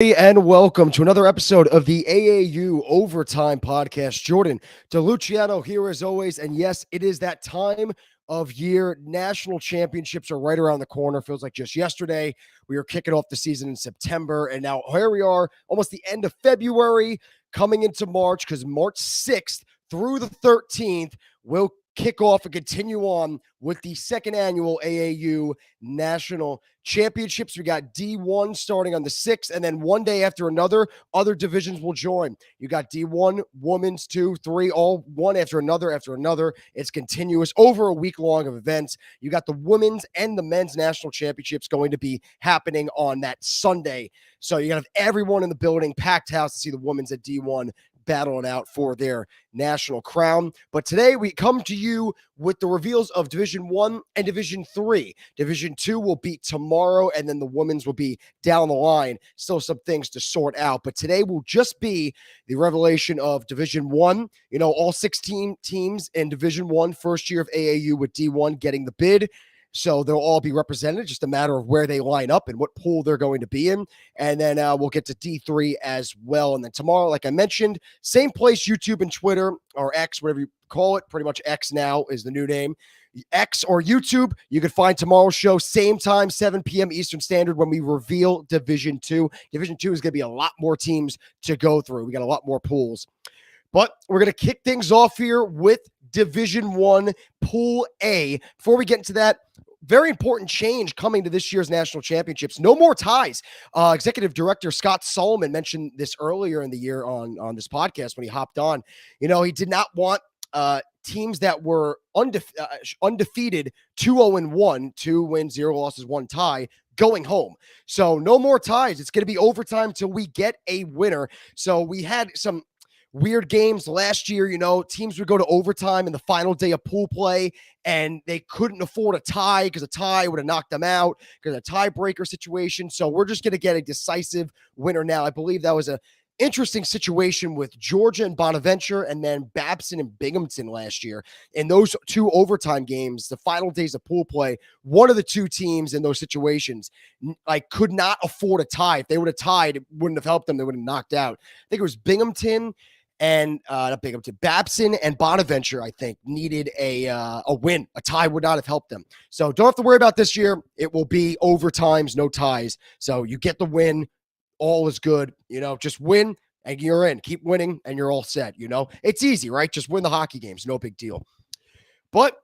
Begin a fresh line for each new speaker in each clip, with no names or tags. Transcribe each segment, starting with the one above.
And welcome to another episode of the AAU Overtime Podcast. Jordan DeLuciano here as always. And yes, it is that time of year. National championships are right around the corner. Feels like just yesterday. We were kicking off the season in September. And now here we are, almost the end of February, coming into March, because March 6th through the 13th will kick off and continue on with the second annual AAU National Championships. We got D1 starting on the 6th, and then one day after another, other divisions will join. You got D1, women's, 2, 3, all one after another after another. It's continuous over a week long of events. You got the women's and the men's national championships going to be happening on that Sunday. So you got to have everyone in the building, packed house to see the women's at D1 battling out for their national crown. But today we come to you with the reveals of Division 1 and Division 3. Division 2 will be tomorrow, and then the women's will be down the line. Still some things to sort out. But today will just be the revelation of Division 1. You know, all 16 teams in Division 1, first year of AAU with D1 getting the bid. So they'll all be represented, just a matter of where they line up and what pool they're going to be in. And then we'll get to D3 as well. And then tomorrow, like I mentioned, same place, YouTube and Twitter, or X, whatever you call it. Pretty much X now is the new name. X or YouTube, you can find tomorrow's show, same time, 7 p.m. Eastern Standard, when we reveal Division 2. Division 2 is going to be a lot more teams to go through. We got a lot more pools. But we're going to kick things off here with Division 1, Pool A. Before we get into that, very important change coming to this year's national championships. No more ties. Executive Director Scott Solomon mentioned this earlier in the year on this podcast when he hopped on. You know, he did not want teams that were undefeated 2-0-1, 2 wins, 0 losses, 1 tie, going home. So no more ties. It's going to be overtime till we get a winner. So we had some weird games last year. You know, teams would go to overtime in the final day of pool play, and they couldn't afford a tie because a tie would have knocked them out because of a tiebreaker situation. So we're just going to get a decisive winner now. I believe that was a interesting situation with Georgia and Bonaventure, and then Babson and Binghamton last year. In those 2 overtime games, the final days of pool play, one of the 2 teams in those situations could not afford a tie. If they would have tied, it wouldn't have helped them. They would have knocked out. I think it was Binghamton and not Binghamton, Babson and Bonaventure, I think, needed a win. A tie would not have helped them. So don't have to worry about this year. It will be overtimes, no ties. So you get the win. All is good. You know, just win and you're in. Keep winning and you're all set. You know, it's easy, right? Just win the hockey games. No big deal. But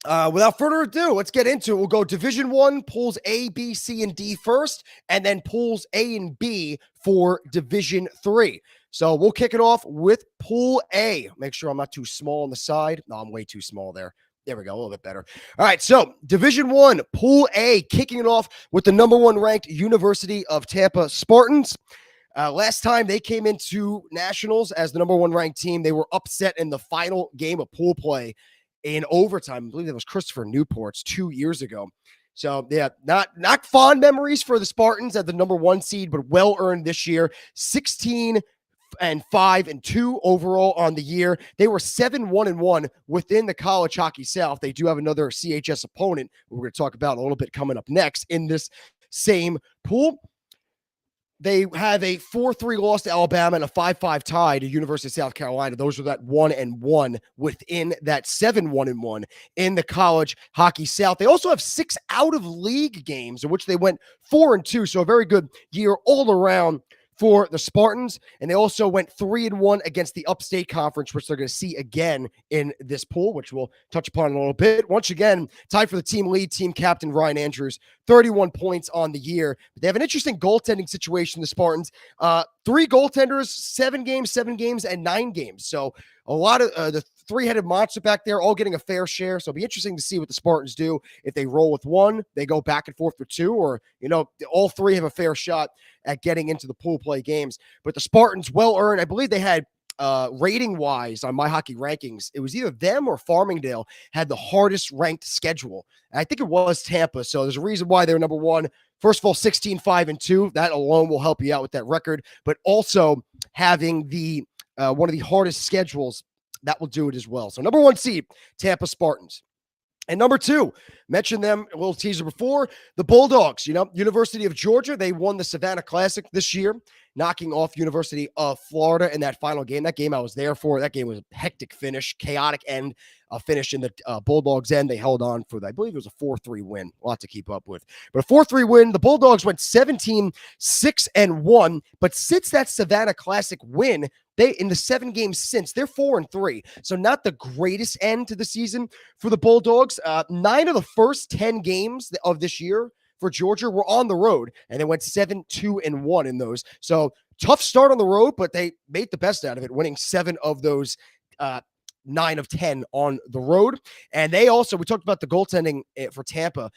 without further ado, let's get into it. We'll go Division 1, pools A, B, C, and D first, and then pools A and B for Division 3. So we'll kick it off with Pool A. Make sure I'm not too small on the side. No, I'm way too small there. There we go, a little bit better. All right, so Division 1, Pool A, kicking it off with the number 1 ranked University of Tampa Spartans. Last time they came into nationals as the number 1 ranked team, they were upset in the final game of pool play in overtime. I believe that was Christopher Newport's 2 years ago. So, yeah, not fond memories for the Spartans at the number 1 seed, but well-earned this year. 16-5-2 overall on the year. They were 7-1-1 within the College Hockey South. They do have another CHS opponent we're going to talk about a little bit coming up next in this same pool. They have a 4-3 loss to Alabama and a 5-5 tie to University of South Carolina. Those are that 1-1 within that 7-1-1 in the College Hockey South. They also have 6 out-of-league games in which they went 4-2. So a very good year all around for the Spartans. And they also went 3-1 against the Upstate Conference, which they're going to see again in this pool, which we'll touch upon in a little bit. Once again, tied for the team lead, team captain Ryan Andrews, 31 points on the year. But they have an interesting goaltending situation, the Spartans. 3 goaltenders, 7 games, and 9 games. So a lot of the 3-headed monster back there, all getting a fair share. So it'll be interesting to see what the Spartans do. If they roll with 1, they go back and forth with 2, or, you know, all 3 have a fair shot at getting into the pool play games. But the Spartans, well earned. I believe they had rating wise on My Hockey Rankings, it was either them or Farmingdale had the hardest ranked schedule. And I think it was Tampa. So there's a reason why they're number 1. First of all, 16-5-2. That alone will help you out with that record. But also having the one of the hardest schedules, that will do it as well. So number 1 seed, Tampa Spartans. And number 2, mentioned them a little teaser before, the Bulldogs. University of Georgia, they won the Savannah Classic this year, knocking off University of Florida in that final game. That game I was there for. That game was a hectic finish, chaotic end, finish in the Bulldogs' end. They held on for, I believe it was a 4-3 win. A lot to keep up with. But a 4-3 win. The Bulldogs went 17-6-1. But since that Savannah Classic win, in the 7 games since, they're 4-3. So not the greatest end to the season for the Bulldogs. 9 of the first 10 games of this year for Georgia were on the road, and they went 7-2-1 in those. So tough start on the road, but they made the best out of it, winning 7 of those 9 of 10 on the road. And we talked about the goaltending for Tampa.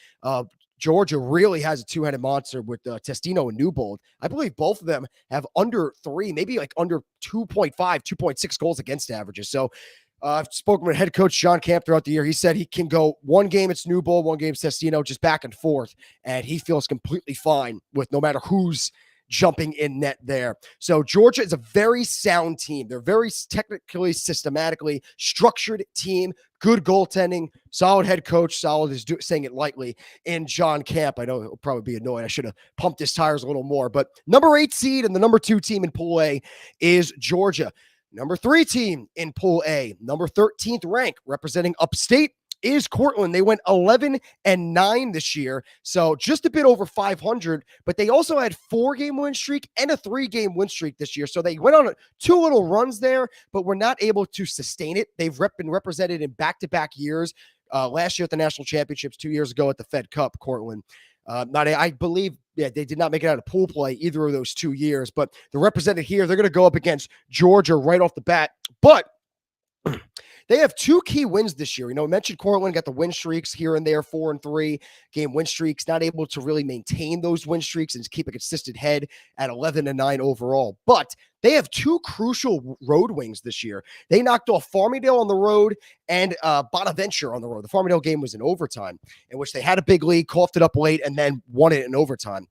Georgia really has a two-headed monster with Testino and Newbold. I believe both of them have under 3, maybe like under 2.5, 2.6 goals against averages. So I've spoken with head coach John Camp throughout the year. He said he can go one game it's Newbold, one game it's Testino, just back and forth, and he feels completely fine with no matter who's jumping in net there. So Georgia is a very sound team. They're very technically, systematically structured team, good goaltending, solid head coach, solid is saying it lightly, in John Camp. I know he'll probably be annoyed. I should have pumped his tires a little more. But number 8 seed and the number 2 team in Pool A is Georgia. Number 3 team in Pool A, number 13th rank, representing upstate, is Cortland. They went 11-9 this year, so just a bit over 500, but they also had 4-game win streak and a 3-game win streak this year. So they went on 2 little runs there, but were not able to sustain it. They've been represented in back-to-back years. Last year at the national championships, 2 years ago at the Fed Cup, Cortland. I believe they did not make it out of pool play either of those 2 years, but they're represented here. They're going to go up against Georgia right off the bat, but they have 2 key wins this year. I mentioned Cortland got the win streaks here and there, 4-3 game win streaks, not able to really maintain those win streaks and keep a consistent head at 11-9 overall. But they have 2 crucial road wins this year. They knocked off Farmingdale on the road and Bonaventure on the road. The Farmingdale game was in overtime, in which they had a big lead, coughed it up late, and then won it in overtime.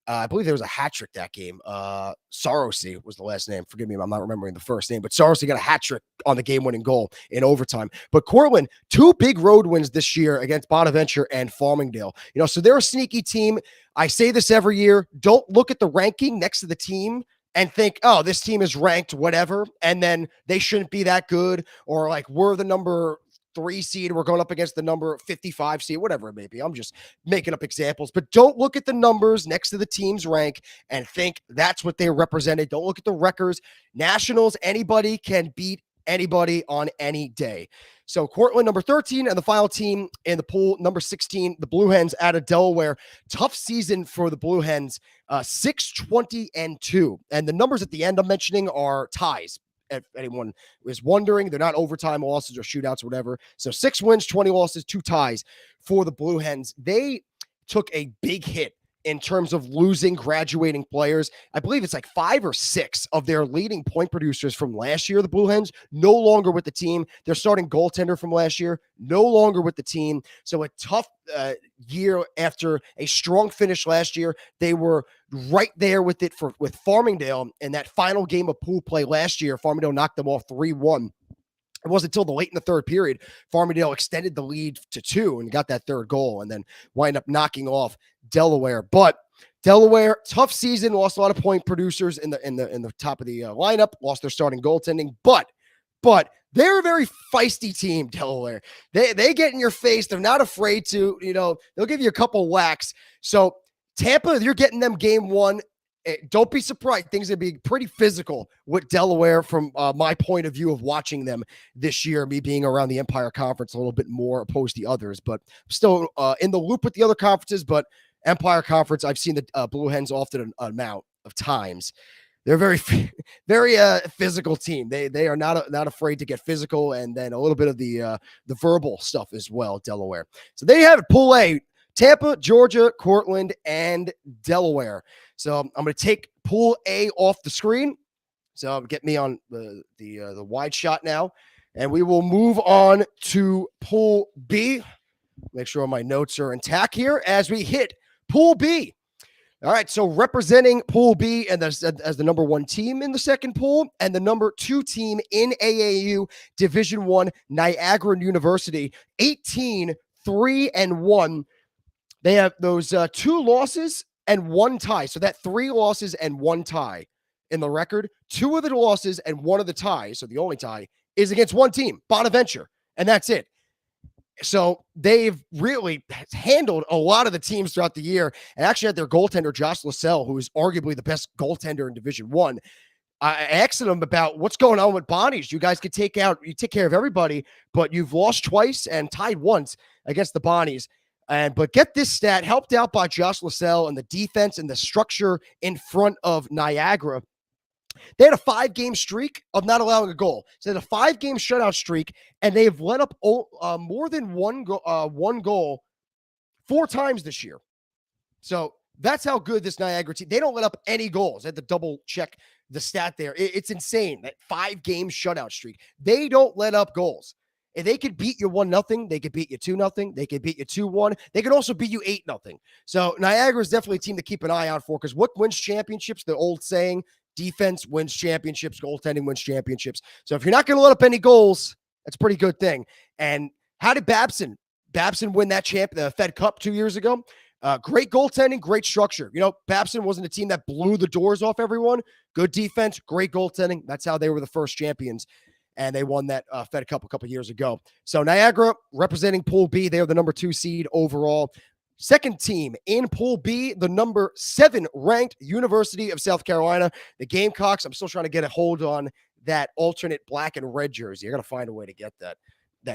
I believe there was a hat trick that game. Sarosi was the last name. Forgive me if I'm not remembering the first name, but Sarosi got a hat trick on the game-winning goal in overtime. But Cortland, 2 big road wins this year against Bonaventure and Farmingdale. So they're a sneaky team. I say this every year. Don't look at the ranking next to the team and think, oh, this team is ranked whatever, and then they shouldn't be that good, or like we're the number 3 seed, we're going up against the number 55 seed, whatever it may be. I'm just making up examples, but don't look at the numbers next to the team's rank and think that's what they represented. Don't look at the records. Nationals, anybody can beat anybody on any day. So Cortland, number 13, and the final team in the pool, number 16, the Blue Hens out of Delaware. Tough season for the Blue Hens, 6-20-2. And the numbers at the end I'm mentioning are ties. If anyone is wondering, they're not overtime losses or shootouts or whatever. So 6 wins, 20 losses, 2 ties for the Blue Hens. They took a big hit in terms of losing graduating players. I believe it's like 5 or 6 of their leading point producers from last year, the Blue Hens, no longer with the team. Their starting goaltender from last year, no longer with the team. So a tough year after a strong finish last year. They were right there with it with Farmingdale in that final game of pool play last year. Farmingdale knocked them off 3-1. It wasn't until the late in the third period, Farmingdale extended the lead to 2 and got that third goal, and then wind up knocking off Delaware. But Delaware, tough season, lost a lot of point producers in the top of the lineup, lost their starting goaltending, but they're a very feisty team, Delaware. They get in your face. They're not afraid to, they'll give you a couple whacks. So Tampa, you're getting them game 1. Don't be surprised. Things are going to be pretty physical with Delaware from my point of view of watching them this year, me being around the Empire Conference a little bit more opposed to the others, but still in the loop with the other conferences. But Empire Conference, I've seen the Blue Hens often an amount of times. They're very physical team. They are not afraid to get physical, and then a little bit of the verbal stuff as well, Delaware. So there you have it, Pool A. Tampa, Georgia, Cortland, and Delaware. So I'm going to take Pool A off the screen. So get me on the wide shot now. And we will move on to Pool B. Make sure my notes are intact here as we hit Pool B. All right, so representing Pool B and as the number 1 team in the second pool and the number 2 team in AAU Division I, Niagara University, 18-3 3-1. They have those 2 losses and 1 tie. So that 3 losses and 1 tie in the record. 2 of the losses and 1 of the ties, so the only tie, is against one team, Bonaventure, and that's it. So they've really handled a lot of the teams throughout the year, and actually had their goaltender, Josh Lascelles, who is arguably the best goaltender in Division One. I asked him about what's going on with Bonnies. You guys could take care of everybody, but you've lost twice and tied once against the Bonnies. But get this stat, helped out by Josh Lascelles and the defense and the structure in front of Niagara. They had a 5-game streak of not allowing a goal. So they had a 5-game shutout streak, and they've let up more than one goal 4 times this year. So that's how good this Niagara team. They don't let up any goals. I had to double check the stat there. It's insane, that 5-game shutout streak. They don't let up goals. If they could beat you 1-0, they could beat you 2-0, they could beat you 2-1. They could also beat you 8-0. So Niagara is definitely a team to keep an eye out for, because what wins championships? The old saying, defense wins championships, goaltending wins championships. So if you're not going to let up any goals, that's a pretty good thing. And how did Babson win that the Fed Cup 2 years ago? Great goaltending, great structure. You know, Babson wasn't a team that blew the doors off everyone. Good defense, great goaltending. That's how they were the first champions, and they won that Fed Cup a couple years ago. So Niagara representing Pool B. They are the number 2 seed overall. Second team in Pool B, the number 7 ranked University of South Carolina, the Gamecocks. I'm still trying to get a hold on that alternate black and red jersey. You're going to find a way to get that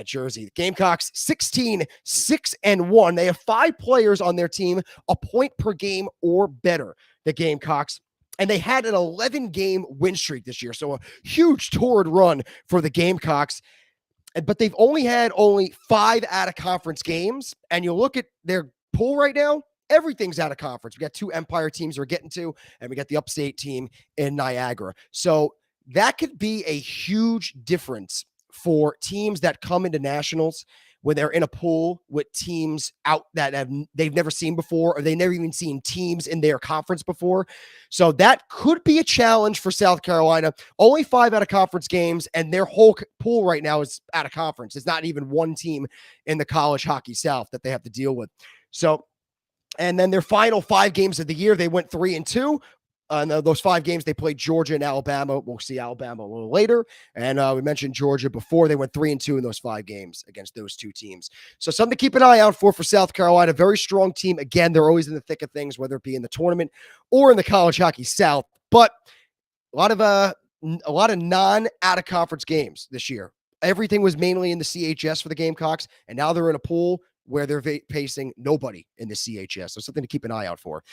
jersey. The Gamecocks 16-6-1. They have 5 players on their team, a point per game or better, the Gamecocks. And they had an 11-game win streak this year. So a huge torrid run for the Gamecocks. But they've only had 5 out-of-conference games. And you look at their pool right now, everything's out of conference. We got 2 Empire teams we're getting to, and we got the upstate team in Niagara. So that could be a huge difference for teams that come into nationals when they're in a pool with teams out that they've never seen before, or they've never even seen teams in their conference before. So that could be a challenge for South Carolina. Only 5 out of conference games, and their whole pool right now is out of conference. It's not even one team in the College Hockey South that they have to deal with. So, and then their final 5 games of the year, they went 3-2. Those 5 games, they played Georgia and Alabama. We'll see Alabama a little later. And we mentioned Georgia before. They went 3-2 in those 5 games against those 2 teams. So something to keep an eye out for South Carolina. Very strong team. Again, they're always in the thick of things, whether it be in the tournament or in the College Hockey South. But a lot of non-out-of-conference games this year. Everything was mainly in the CHS for the Gamecocks, and now they're in a pool where they're facing nobody in the CHS. So something to keep an eye out for.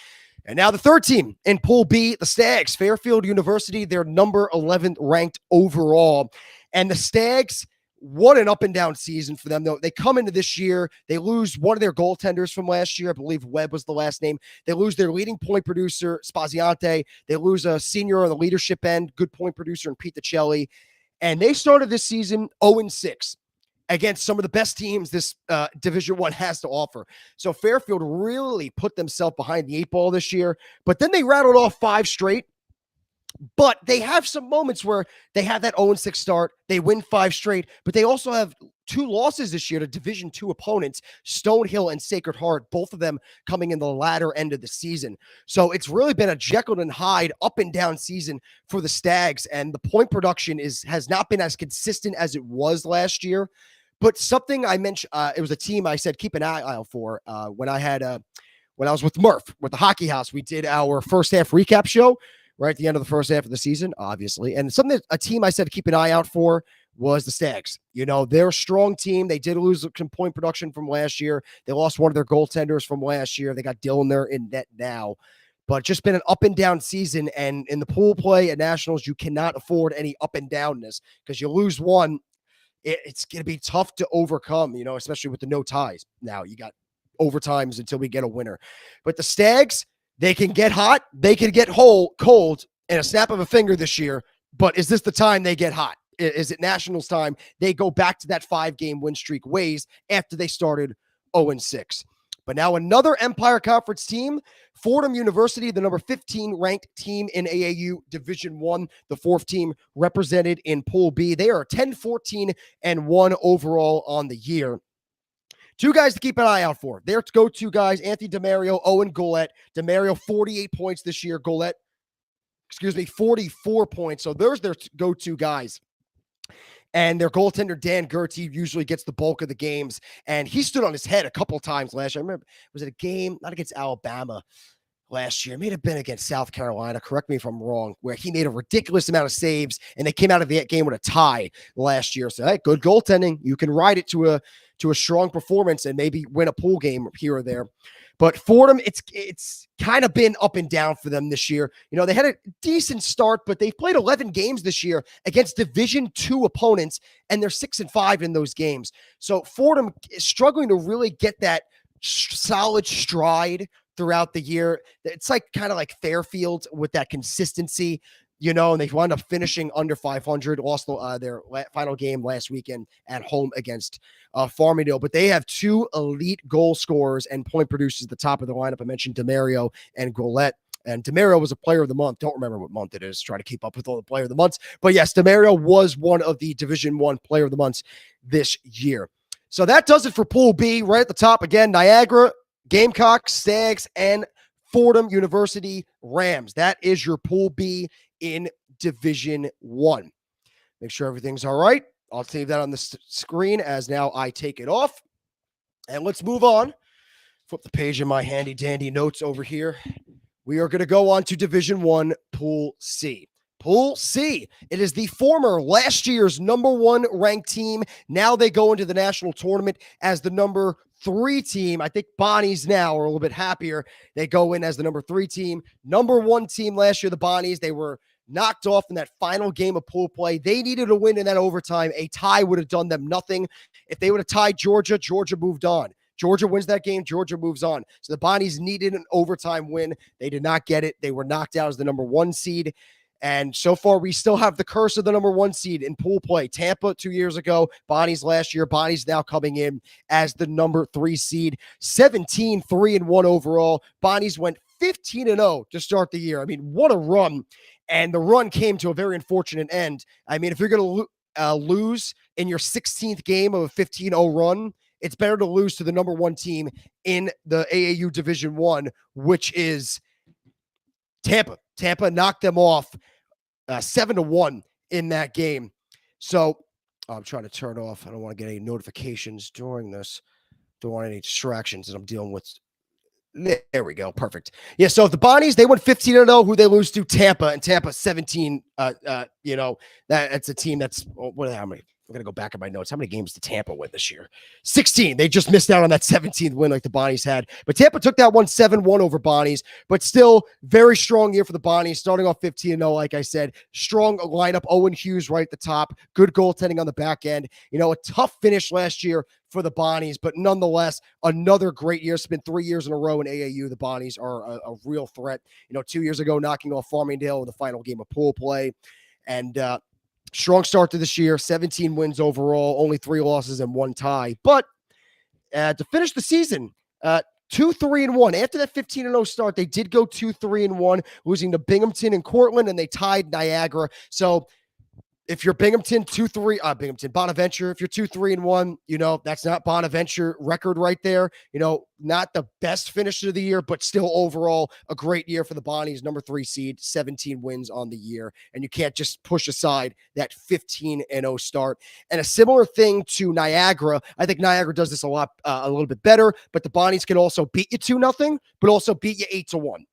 And now the third team in Pool B, the Stags, Fairfield University. They're number 11th ranked overall. And the Stags, what an up and down season for them, though. They come into this year, they lose one of their goaltenders from last year. I believe Webb was the last name. They lose their leading point producer, Spaziante. They lose a senior on the leadership end, good point producer, and Pete DiCelli. And they started this season 0-6. Against some of the best teams this Division I has to offer. So Fairfield really put themselves behind the 8 ball this year, but then they rattled off 5 straight. But they have some moments where they have that 0-6 start, they win 5 straight, but they also have 2 losses this year to Division II opponents, Stonehill and Sacred Heart, both of them coming in the latter end of the season. So it's really been a Jekyll and Hyde up and down season for the Stags, and the point production has not been as consistent as it was last year. But something I mentioned, it was a team I said keep an eye out for when I was with Murph, with the Hockey House. We did our first half recap show right at the end of the first half of the season, obviously. And a team I said to keep an eye out for was the Stags. You know, they're a strong team. They did lose some point production from last year. They lost one of their goaltenders from last year. They got Dylan there in net now. But just been an up and down season. And in the pool play at Nationals, you cannot afford any up and downness, because you lose one, it's going to be tough to overcome, you know, especially with the no ties. Now you got overtimes until we get a winner. But the Stags, they can get hot, they can get cold in a snap of a finger this year. But is this the time they get hot? Is it Nationals time? They go back to that 5-game win streak ways after they started 0-6. But now another Empire Conference team, Fordham University, the number 15 ranked team in AAU Division I, the 4th team represented in Pool B. They are 10-14-1 overall on the year. Two guys to keep an eye out for. Their go-to guys, Anthony DeMario, Owen Goulette. DeMario, 48 points this year. Goulette, 44 points. So there's their go-to guys. And their goaltender, Dan Gertie, usually gets the bulk of the games. And he stood on his head a couple of times last year. I remember, was it a game, not against Alabama last year? It may have been against South Carolina. Correct me if I'm wrong, where he made a ridiculous amount of saves, and they came out of the game with a tie last year. So, hey, good goaltending. You can ride it to a strong performance and maybe win a pool game here or there. But Fordham, it's kind of been up and down for them this year. They had a decent start, but they've played 11 games this year against Division II opponents, and they're 6-5 in those games. So Fordham is struggling to really get that solid stride throughout the year. It's kind of like Fairfield with that consistency. And they wound up finishing under 500, lost their final game last weekend at home against Farmingdale. But they have two elite goal scorers and point producers at the top of the lineup. I mentioned DeMario and Goulette. And DeMario was a player of the month. Don't remember what month it is. Try to keep up with all the player of the months. But yes, DeMario was one of the Division I player of the months this year. So that does it for Pool B. Right at the top, again, Niagara, Gamecocks, Stags, and Fordham University Rams. That is your Pool B in Division I. Make sure everything's all right. I'll save that on the screen as now I take it off. And let's move on. Flip the page in my handy dandy notes over here. We are going to go on to Division I, Pool C. Pool C. It is the former last year's number 1 ranked team. Now they go into the national tournament as the number 3 team. I think Bonnies now are a little bit happier. They go in as the number 3 team. Number 1 team last year, the Bonnies, they were knocked off in that final game of pool play. They needed a win in that overtime. A tie would have done them nothing. If they would have tied Georgia, Georgia moved on. Georgia wins that game, Georgia moves on. So the Bonnies needed an overtime win. They did not get it. They were knocked out as the number 1 seed. And so far, we still have the curse of the number 1 seed in pool play. Tampa 2 years ago, Bonnies last year. Bonnies now coming in as the number 3 seed. 17-3-1 overall. Bonnies went 15-0 to start the year. I mean, what a run. And the run came to a very unfortunate end. I mean, if you're going to lose in your 16th game of a 15-0 run, it's better to lose to the number 1 team in the AAU Division I, which is Tampa. Tampa knocked them off 7-1 in that game. So I'm trying to turn off. I don't want to get any notifications during this. Don't want any distractions that I'm dealing with. There we go. Perfect. Yeah. So if the Bonnies, they went 15-0, who they lose to Tampa, and Tampa 17. That's a team that's how many? I'm going to go back in my notes. How many games did Tampa win this year? 16. They just missed out on that 17th win like the Bonnies had. But Tampa took that one 7-1 over Bonnies. But still, very strong year for the Bonnies. Starting off 15-0, like I said. Strong lineup. Owen Hughes right at the top. Good goaltending on the back end. A tough finish last year for the Bonnies. But nonetheless, another great year. It's been 3 years in a row in AAU. The Bonnies are a real threat. 2 years ago, knocking off Farmingdale in the final game of pool play. And strong start to this year, 17 wins overall, only 3 losses and 1 tie. But to finish the season, 2-3-1. After that 15-0 start, they did go 2-3-1, losing to Binghamton and Cortland, and they tied Niagara. So if you're Binghamton, Bonaventure, if you're 2-3-1, that's not Bonaventure record right there. Not the best finish of the year, but still overall a great year for the Bonnies, number 3 seed, 17 wins on the year. And you can't just push aside that 15-0 start. And a similar thing to Niagara. I think Niagara does this a little bit better, but the Bonnies can also beat you 2-0, but also beat you 8-1.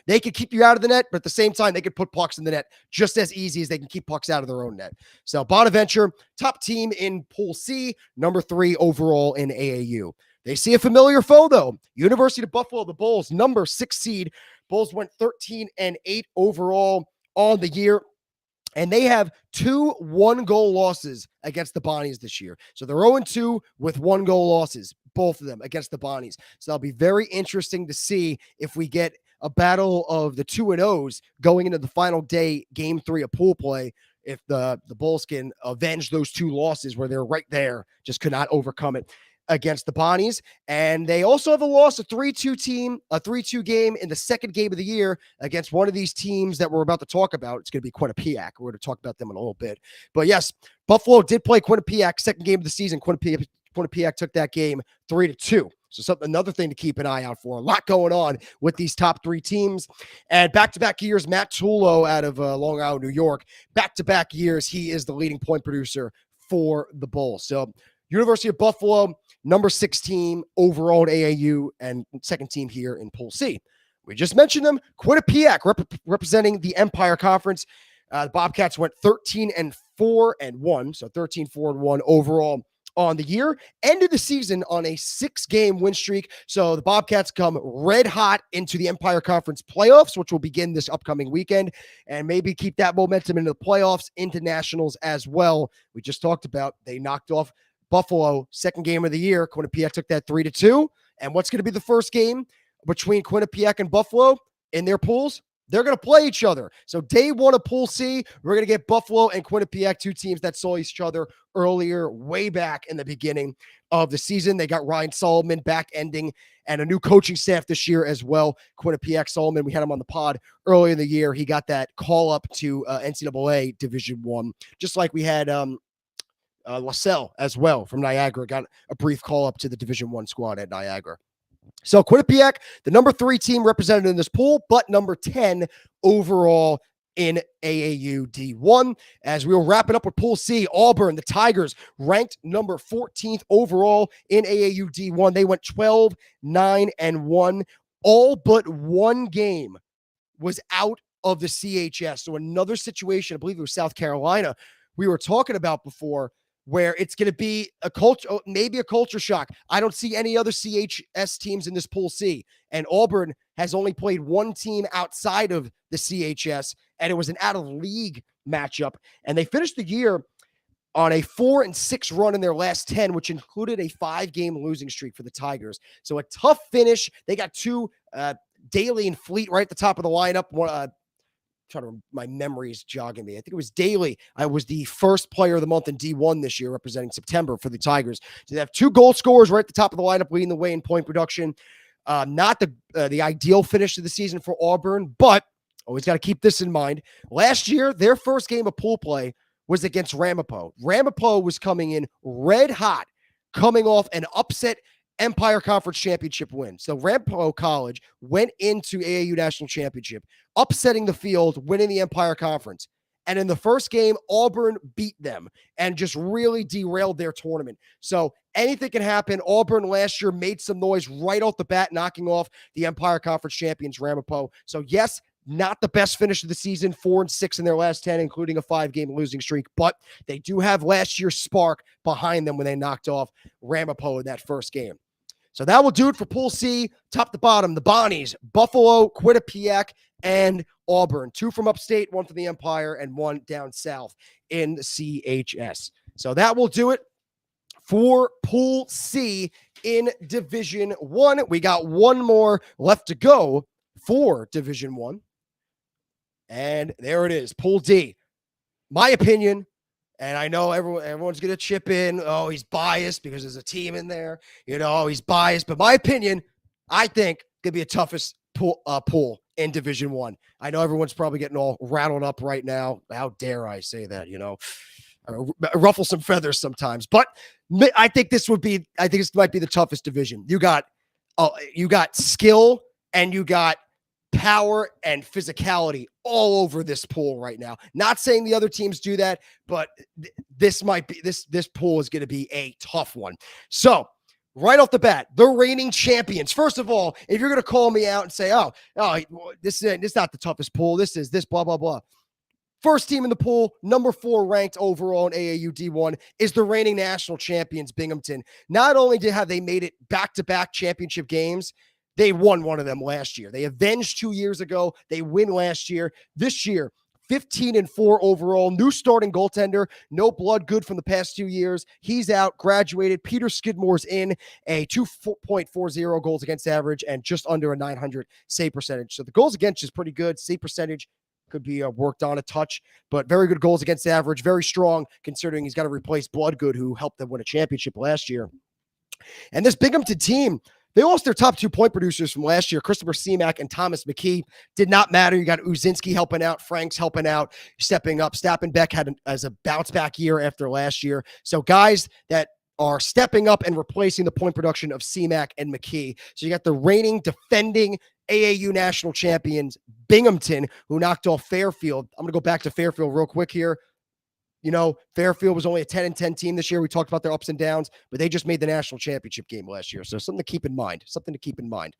They could keep you out of the net, but at the same time, they could put pucks in the net just as easy as they can keep pucks out of their own net. So Bonaventure, top team in Pool C, number 3 overall in AAU. They see a familiar foe, though. University of Buffalo, the Bulls, number 6 seed. Bulls went 13-8 overall on the year. And they have 2 1-goal losses against the Bonnies this year. So they're 0-2 with 1-goal losses, both of them against the Bonnies. So that'll be very interesting to see if we get a battle of the 2-0s going into the final day, game 3 of pool play, if the Bulls can avenge those 2 losses where they're right there, just could not overcome it against the Bonnies. And they also have a loss, a 3-2 game in the second game of the year against one of these teams that we're about to talk about. It's going to be Quinnipiac. We're going to talk about them in a little bit. But yes, Buffalo did play Quinnipiac, second game of the season. Quinnipiac took that game 3-2. So another thing to keep an eye out for. A lot going on with these top three teams. And back-to-back years, Matt Tullo out of Long Island, New York, back-to-back years, he is the leading point producer for the Bulls. So University of Buffalo, number 6 team overall at AAU, and second team here in Pool C. We just mentioned them. Quinnipiac representing the Empire Conference. The Bobcats went 13-4-1, so 13-4-1 overall on the year. Ended the season on a 6-game win streak. So the Bobcats come red hot into the Empire Conference playoffs, which will begin this upcoming weekend, and maybe keep that momentum into the playoffs, into nationals as well. We just talked about they knocked off Buffalo, second game of the year. Quinnipiac took that 3-2. And what's going to be the first game between Quinnipiac and Buffalo in their pools? They're going to play each other. So day one of Pool C, we're going to get Buffalo and Quinnipiac, two teams that saw each other earlier, way back in the beginning of the season. They got Ryan Solomon back ending and a new coaching staff this year as well. Quinnipiac Solomon, we had him on the pod earlier in the year. He got that call up to NCAA Division I, just like we had LaSalle as well from Niagara, got a brief call up to the Division I squad at Niagara. So Quinnipiac, the number 3 team represented in this pool, but number 10 overall in AAU D1. As we were wrapping up with Pool C, Auburn, the Tigers, ranked number 14th overall in AAU D1. They went 12-9-1. All but one game was out of the CHS. So another situation, I believe it was South Carolina, we were talking about before, where it's going to be a culture, maybe a culture shock. I don't see any other CHS teams in this Pool C. And Auburn has only played one team outside of the CHS, and it was an out-of-league matchup. And they finished the year on a 4-6 run in their last 10, which included a 5-game losing streak for the Tigers. So a tough finish. They got two, DIII and Fleet right at the top of the lineup. My memory is jogging me. I think it was DIII. I was the first player of the month in D1 this year, representing September for the Tigers. So they have 2 goal scorers right at the top of the lineup, leading the way in point production. Not the ideal finish of the season for Auburn, but always got to keep this in mind. Last year, their first game of pool play was against Ramapo. Ramapo was coming in red hot, coming off an upset Empire Conference Championship win. So Ramapo College went into AAU National Championship, upsetting the field, winning the Empire Conference. And in the first game, Auburn beat them and just really derailed their tournament. So anything can happen. Auburn last year made some noise right off the bat, knocking off the Empire Conference champions, Ramapo. So yes, not the best finish of the season, 4-6 in their last 10, including a 5-game losing streak, but they do have last year's spark behind them when they knocked off Ramapo in that first game. So that will do it for Pool C, top to bottom. The Bonnies, Buffalo, Quinnipiac, and Auburn. 2 from upstate, 1 from the Empire, and 1 down south in the CHS. So that will do it for Pool C in Division I. We got one more left to go for Division I. And there it is, Pool D. My opinion, and I know everyone's going to chip in. Oh, he's biased because there's a team in there. He's biased. But my opinion, I think, could be a toughest pool in Division I. I know everyone's probably getting all rattled up right now. How dare I say that, I ruffle some feathers sometimes. But I think this might be the toughest division. You got skill and you got power and physicality all over this pool right now. Not saying the other teams do that, but this pool is going to be a tough one. So right off the bat, the reigning champions. First of all, if you're going to call me out and say, this is not the toughest pool, this blah, blah, blah. First team in the pool, number 4 ranked overall in AAU D1, is the reigning national champions, Binghamton. Not only have they made it back-to-back championship games, they won one of them last year. They avenged 2 years ago. They win last year. This year, 15-4 overall. New starting goaltender. No Bloodgood from the past 2 years. He's out, graduated. Peter Skidmore's in, a 2.40 goals against average and just under a 900 save percentage. So the goals against is pretty good. Save percentage could be worked on a touch, but very good goals against average. Very strong considering he's got to replace Bloodgood, who helped them win a championship last year. And this Binghamton team, they lost their top 2 point producers from last year, Christopher Seamack and Thomas McKee. Did not matter. You got Uzinski helping out, Franks helping out, stepping up. Stappenbeck had as a bounce back year after last year. So guys that are stepping up and replacing the point production of CMAC and McKee. So you got the reigning, defending AAU national champions, Binghamton, who knocked off Fairfield. I'm going to go back to Fairfield real quick here. Fairfield was only a 10-10 team this year. We talked about their ups and downs, but they just made the national championship game last year. So something to keep in mind.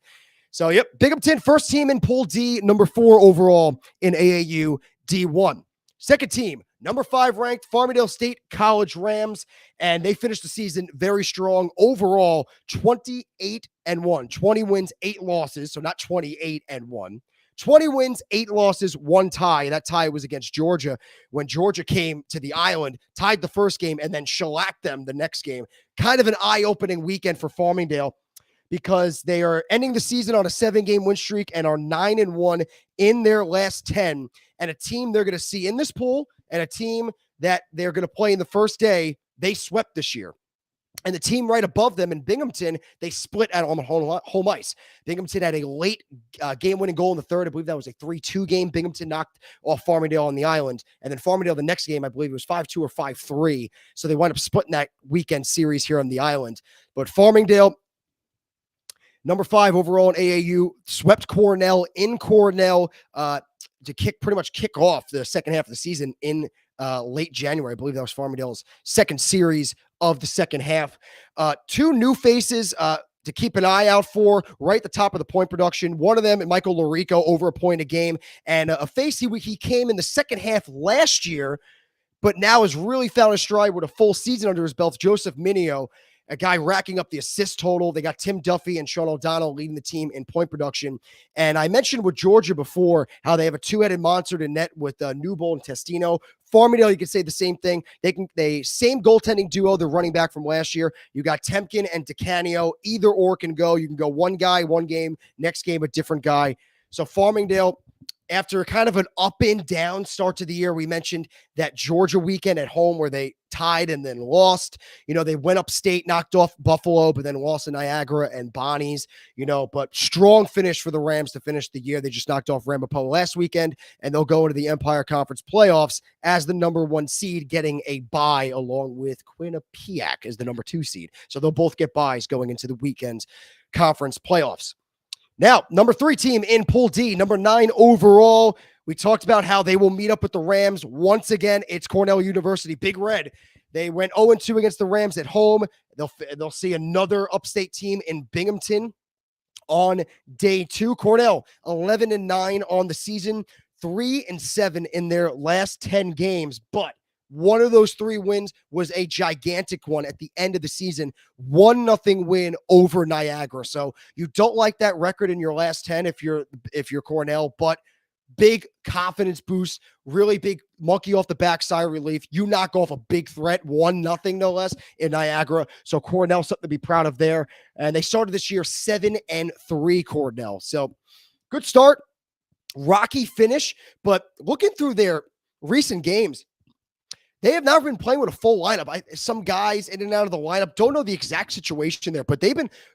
So, yep, Binghamton, first team in Pool D, number 4 overall in AAU D1. Second team, number 5 ranked Farmingdale State College Rams, and they finished the season very strong. Overall, 28-1, 20 wins, 8 losses, so not 28-1. 20 wins, 8 losses, 1 tie. That tie was against Georgia when Georgia came to the island, tied the first game, and then shellacked them the next game. Kind of an eye-opening weekend for Farmingdale because they are ending the season on a 7-game win streak and are 9-1 in their last 10. And a team they're going to see in this pool and a team that they're going to play in the first day, they swept this year. And the team right above them in Binghamton, they split out on home ice. Binghamton had a late game-winning goal in the third. I believe that was a 3-2 game. Binghamton knocked off Farmingdale on the island. And then Farmingdale, the next game, I believe it was 5-2 or 5-3. So they wound up splitting that weekend series here on the island. But Farmingdale, number 5 overall in AAU, swept Cornell in Cornell to pretty much kick off the second half of the season in late January. I believe that was Farmingdale's second series of the second half. 2 new faces to keep an eye out for right at the top of the point production. One of them, Michael Lorico, over a point a game. And a face he came in the second half last year, but now has really found his stride with a full season under his belt. Joseph Minio, a guy racking up the assist total. They got Tim Duffy and Sean O'Donnell leading the team in point production. And I mentioned with Georgia before how they have a 2-headed monster to net with Newbold and Testino. Farmingdale, you can say the same thing. They same goaltending duo, they're running back from last year. You got Temkin and DeCanio. Either or can go. You can go one guy, one game, next game, a different guy. So Farmingdale, after kind of an up and down start to the year, we mentioned that Georgia weekend at home where they tied and then lost. They went upstate, knocked off Buffalo, but then lost to Niagara and Bonnie's, but strong finish for the Rams to finish the year. They just knocked off Ramapo last weekend, and they'll go into the Empire Conference playoffs as the number 1 seed, getting a bye along with Quinnipiac as the number 2 seed. So they'll both get byes going into the weekend's conference playoffs. Now, number 3 team in Pool D, number 9 overall. We talked about how they will meet up with the Rams. Once again, it's Cornell University, Big Red. They went 0-2 against the Rams at home. They'll see another upstate team in Binghamton on day 2. Cornell, 11-9 on the season, 3-7 in their last 10 games, but one of those 3 wins was a gigantic one at the end of the season, 1-0 win over Niagara. So you don't like that record in your last 10 if you're Cornell, but big confidence boost, really big monkey off the backside relief. You knock off a big threat, 1-0 no less in Niagara. So Cornell, something to be proud of there. And they started this year 7-3 Cornell. So good start, rocky finish, but looking through their recent games, they have not been playing with a full lineup. Some guys in and out of the lineup, don't know the exact situation there, but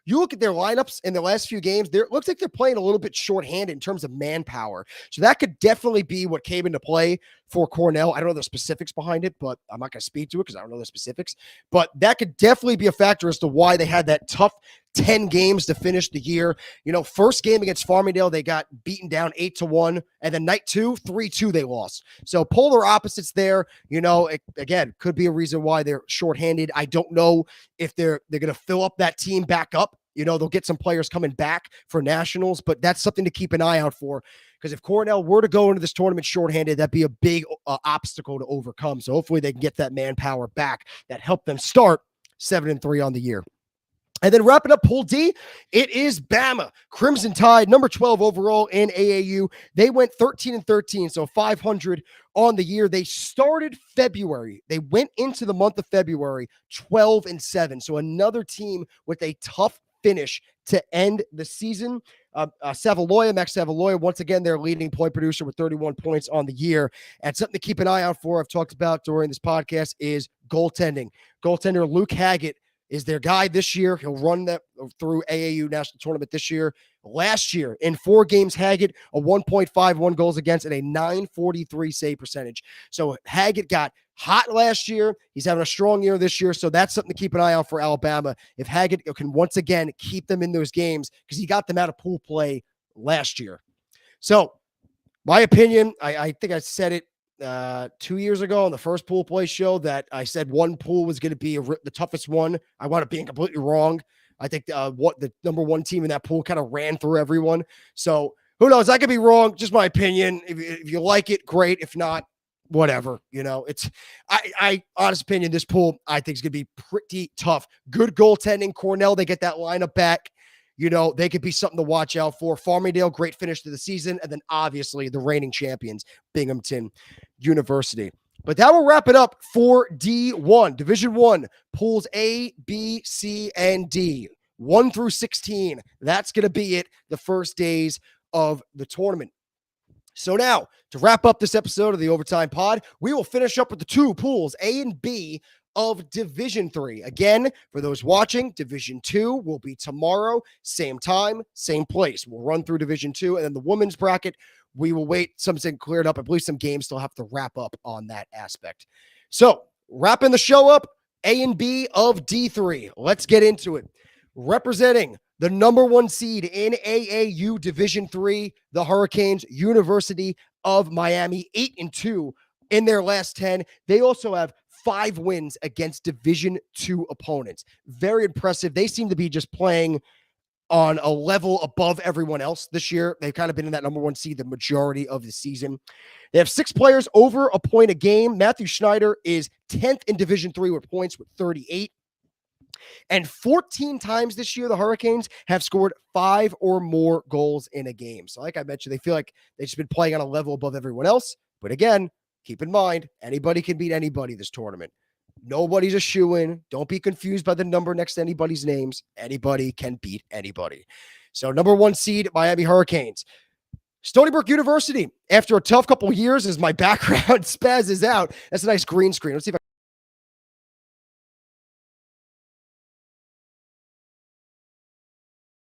you look at their lineups in the last few games, it looks like they're playing a little bit shorthanded in terms of manpower. So that could definitely be what came into play for Cornell. I don't know the specifics behind it, but I'm not going to speak to it because I don't know the specifics. But that could definitely be a factor as to why they had that tough 10 games to finish the year. First game against Farmingdale, they got beaten down 8-1. And then night 2, 3-2, they lost. So polar opposites there. Again, could be a reason why they're shorthanded. I don't know if they're going to fill up that team back up. They'll get some players coming back for nationals, but that's something to keep an eye out for. Because if Cornell were to go into this tournament shorthanded, that'd be a big obstacle to overcome. So hopefully they can get that manpower back that helped them start 7-3 on the year. And then wrapping up Pool D, it is Bama. Crimson Tide, number 12 overall in AAU. They went 13-13, so 500 on the year. They started February. They went into the month of February 12-7. So another team with a tough finish to end the season. Max Savaloya, once again, their leading point producer with 31 points on the year. And something to keep an eye out for, I've talked about during this podcast, is goaltending. Goaltender Luke Haggett is their guy this year. He'll run that through AAU National Tournament this year. Last year, in 4 games, Haggett, a 1.51 goals against and a 943 save percentage. So Haggett got hot last year. He's having a strong year this year. So that's something to keep an eye out for Alabama. If Haggett can once again keep them in those games, because he got them out of pool play last year. So my opinion, I think I said it 2 years ago on the first pool play show that I said one pool was going to be the toughest one. I wound up being completely wrong. I think what the number 1 team in that pool kind of ran through everyone. So who knows? I could be wrong. Just my opinion. If you like it, great. If not, whatever. It's I honest opinion. This pool I think is going to be pretty tough. Good goaltending. Cornell, they get that lineup back. They could be something to watch out for. Farmingdale, great finish to the season. And then obviously the reigning champions, Binghamton University. But that will wrap it up for D1, Division 1, pools A, B, C, and D, 1 through 16. That's going to be it, the first days of the tournament. So now, to wrap up this episode of the Overtime Pod, we will finish up with the 2 pools, A and B, of Division 3. Again, for those watching, Division 2 will be tomorrow, same time, same place. We'll run through Division 2, and then the women's bracket, we will wait something cleared up. I believe some games still have to wrap up on that aspect. So, wrapping the show up, A and B of D3. Let's get into it. Representing the number 1 seed in AAU Division 3, the Hurricanes, University of Miami, 8-2 in their last 10. They also have 5 wins against Division 2 opponents. Very impressive. They seem to be just playing on a level above everyone else this year. They've kind of been in that number 1 seed the majority of the season. They have 6 players over a point a game. Matthew Schneider is 10th in Division 3 with points with 38. And 14 times this year, the Hurricanes have scored 5 or more goals in a game. So like I mentioned, they feel like they've just been playing on a level above everyone else. But again, keep in mind, anybody can beat anybody this tournament. Nobody's a shoo-in. Don't be confused by the number next to anybody's names. Anybody can beat anybody. So number 1 seed, Miami Hurricanes. Stony Brook University, after a tough couple of years, as my background spazzes out. That's a nice green screen. Let's see if I...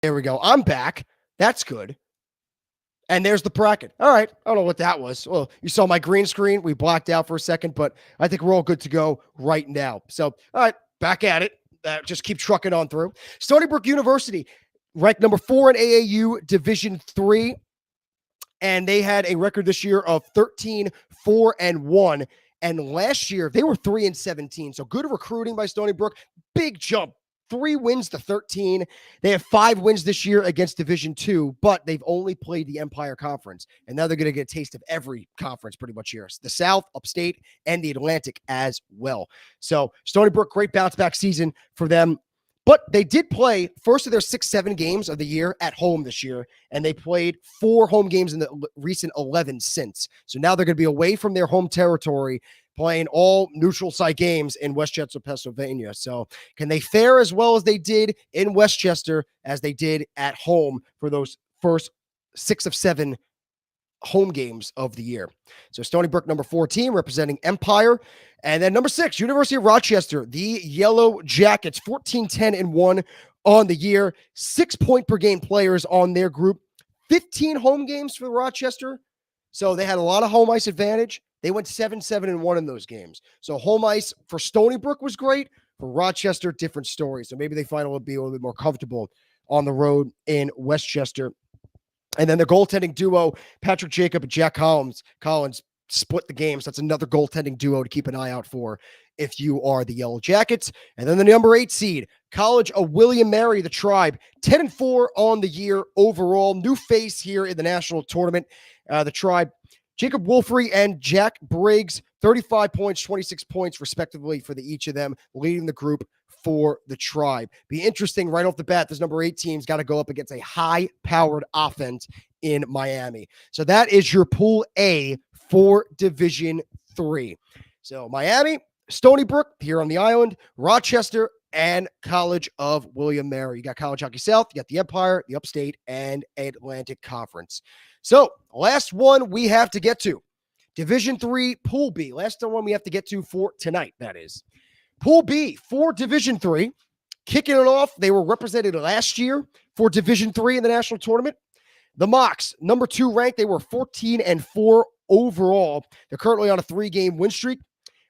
There we go. I'm back. That's good. And there's the bracket. All right. I don't know what that was. Well, you saw my green screen. We blacked out for a second, but I think we're all good to go right now. So, all right, back at it. Just keep trucking on through. Stony Brook University, ranked number 4 in AAU Division 3. And they had a record this year of 13-4-1. And last year, they were 3-17. So good recruiting by Stony Brook. Big jump. 3 wins to 13. They have 5 wins this year against Division 2, but they've only played the Empire Conference. And now they're going to get a taste of every conference pretty much here. The South, Upstate, and the Atlantic as well. So Stony Brook, great bounce back season for them. But they did play first of their 6-7 games of the year at home this year, and they played 4 home games in the recent 11 since. So now they're going to be away from their home territory, playing all neutral site games in Westchester, Pennsylvania. So can they fare as well as they did in Westchester as they did at home for those first 6 of 7 home games of the year? So Stony Brook, number 14, representing Empire. And then number 6, University of Rochester, the Yellow Jackets, 14-10-1 on the year, 6 point per game players on their group, 15 home games for Rochester. So they had a lot of home ice advantage. They went 7-7-1 in those games. So home ice for Stony Brook was great. For Rochester, different story. So maybe they find it will be a little bit more comfortable on the road in Westchester. And then the goaltending duo, Patrick Jacob and Jack Collins split the game. So that's another goaltending duo to keep an eye out for if you are the Yellow Jackets. And then the number 8 seed, College of William Mary, the Tribe, 10-4 on the year overall. New face here in the national tournament. The Tribe, Jacob Wolfrey and Jack Briggs, 35 points, 26 points, respectively, for each of them, leading the group for the Tribe. Be interesting right off the bat. This number 8 team's got to go up against a high-powered offense in Miami. So that is your Pool A for Division 3. So Miami, Stony Brook here on the island, Rochester, and College of William Mary. You got College Hockey South, you got the Empire, the Upstate, and Atlantic Conference. So last one we have to get to, Division 3 Pool B. Last one we have to get to for tonight, that is. Pool B for Division 3. Kicking it off, they were represented last year for Division III in the national tournament. The Mocs, number 2 ranked, they were 14-4 overall. They're currently on a 3-game win streak.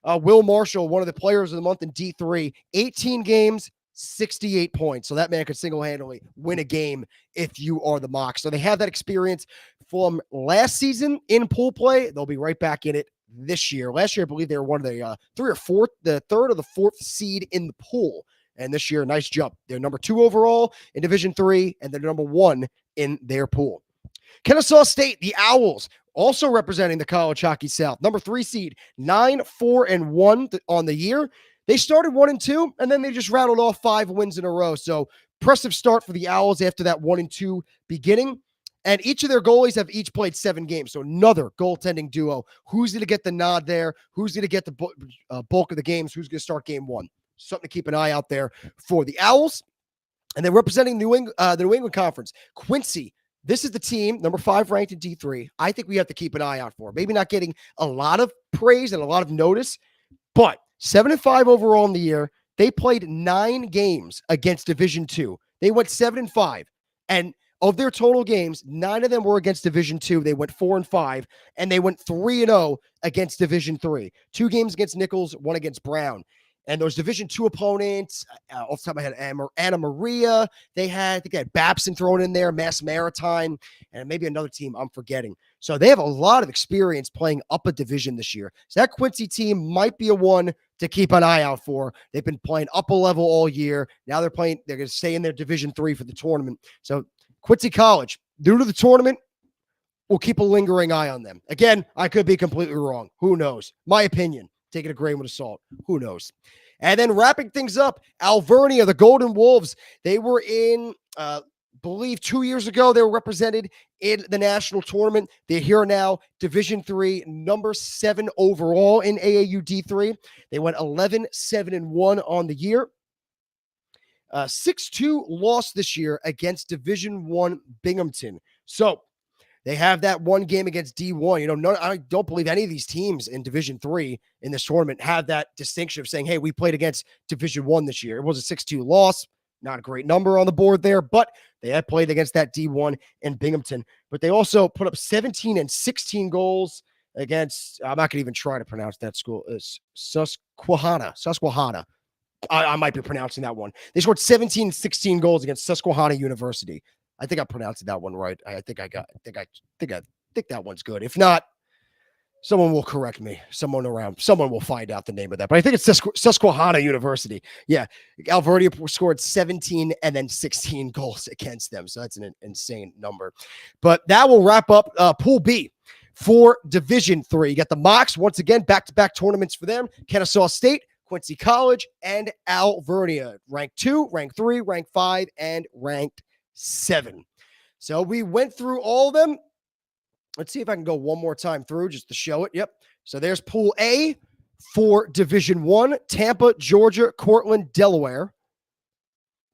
Will Marshall, one of the players of the month in D3, 18 games, 68 points. So that man could single-handedly win a game if you are the Mocs. So they have that experience from last season in pool play. They'll be right back in it this year. Last year, I believe they were one of the third or the fourth seed in the pool. And this year, nice jump. They're number 2 overall in Division III, and they're number 1 in their pool. Kennesaw State, the Owls, also representing the College Hockey South. Number 3 seed, 9-4-1 on the year. They started 1-2, and then they just rattled off 5 wins in a row. So impressive start for the Owls after that 1-2 beginning. And each of their goalies have each played 7 games. So another goaltending duo. Who's going to get the nod there? Who's going to get the bulk of the games? Who's going to start game 1? Something to keep an eye out there for the Owls. And then representing the New England Conference, Quincy. This is the team, number 5 ranked in D3. I think we have to keep an eye out for. Maybe not getting a lot of praise and a lot of notice, but 7-5 overall in the year. They played 9 games against Division II. They went 7-5. And of their total games, 9 of them were against Division II. They went 4-5, and they went 3-0 against Division III. 2 games against Nichols, 1 against Brown. And those Division II opponents, off the top of my head, Anna Maria, I think they had Babson thrown in there, Mass Maritime, and maybe another team I'm forgetting. So they have a lot of experience playing up a division this year. So that Quincy team might be a one to keep an eye out for. They've been playing up a level all year. Now they're going to stay in their Division III for the tournament. So Quincy College, due to the tournament, we'll keep a lingering eye on them. Again, I could be completely wrong. Who knows? My opinion. Take it a grain with salt. Who knows? And then wrapping things up, Alvernia, the Golden Wolves, they were in, believe 2 years ago, they were represented in the national tournament. They're here now, Division III, number 7 overall in AAU D3. They went 11-7-1 on the year. 6-2 loss this year against Division I Binghamton. So they have that one game against D1. I don't believe any of these teams in Division III in this tournament have that distinction of saying, hey, we played against Division I this year. It was a 6-2 loss. Not a great number on the board there, but they had played against that D1 in Binghamton. But they also put up 17 and 16 goals against, I'm not going to even try to pronounce that school, Susquehanna. I might be pronouncing that one. They scored 17 and 16 goals against Susquehanna University. I think I'm pronouncing that one right. I think that one's good. If not, someone will correct me. Someone will find out the name of that. But I think it's Susquehanna University. Yeah. Alvernia scored 17 and then 16 goals against them. So that's an insane number. But that will wrap up Pool B for Division III. You got the Mocs, once again, back-to-back tournaments for them. Kennesaw State, Quincy College, and Alvernia. Ranked 2, ranked 3, ranked 5, and ranked 7. So we went through all of them. Let's see if I can go one more time through just to show it. Yep. So there's Pool A for Division I, Tampa, Georgia, Cortland, Delaware.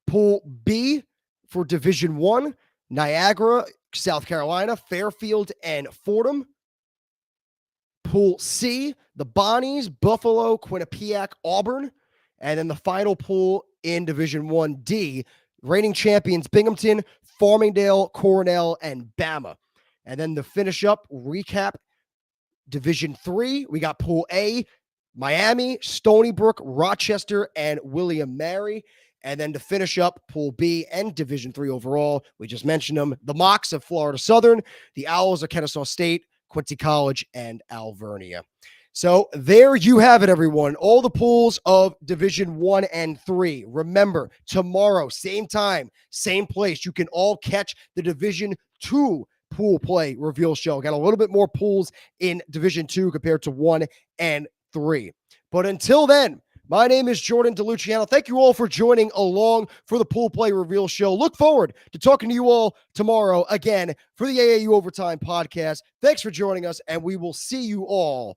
Pool B for Division I, Niagara, South Carolina, Fairfield, and Fordham. Pool C, the Bonnies, Buffalo, Quinnipiac, Auburn. And then the final pool in Division I-D, reigning champions Binghamton, Farmingdale, Cornell, and Bama. And then to finish up, recap Division III, we got Pool A, Miami, Stony Brook, Rochester, and William Mary. And then to finish up Pool B and Division III overall, we just mentioned them, the Mocs of Florida Southern, the Owls of Kennesaw State, Quincy College, and Alvernia. So there you have it, everyone. All the pools of Division I and III. Remember, tomorrow, same time, same place, you can all catch the Division II pool play reveal show. Got a little bit more pools in Division II compared to 1 and 3. But until then, my name is Jordan DeLuciano. Thank you all for joining along for the Pool Play Reveal Show. Look forward to talking to you all tomorrow again for the AAU Overtime Podcast. Thanks for joining us, and we will see you all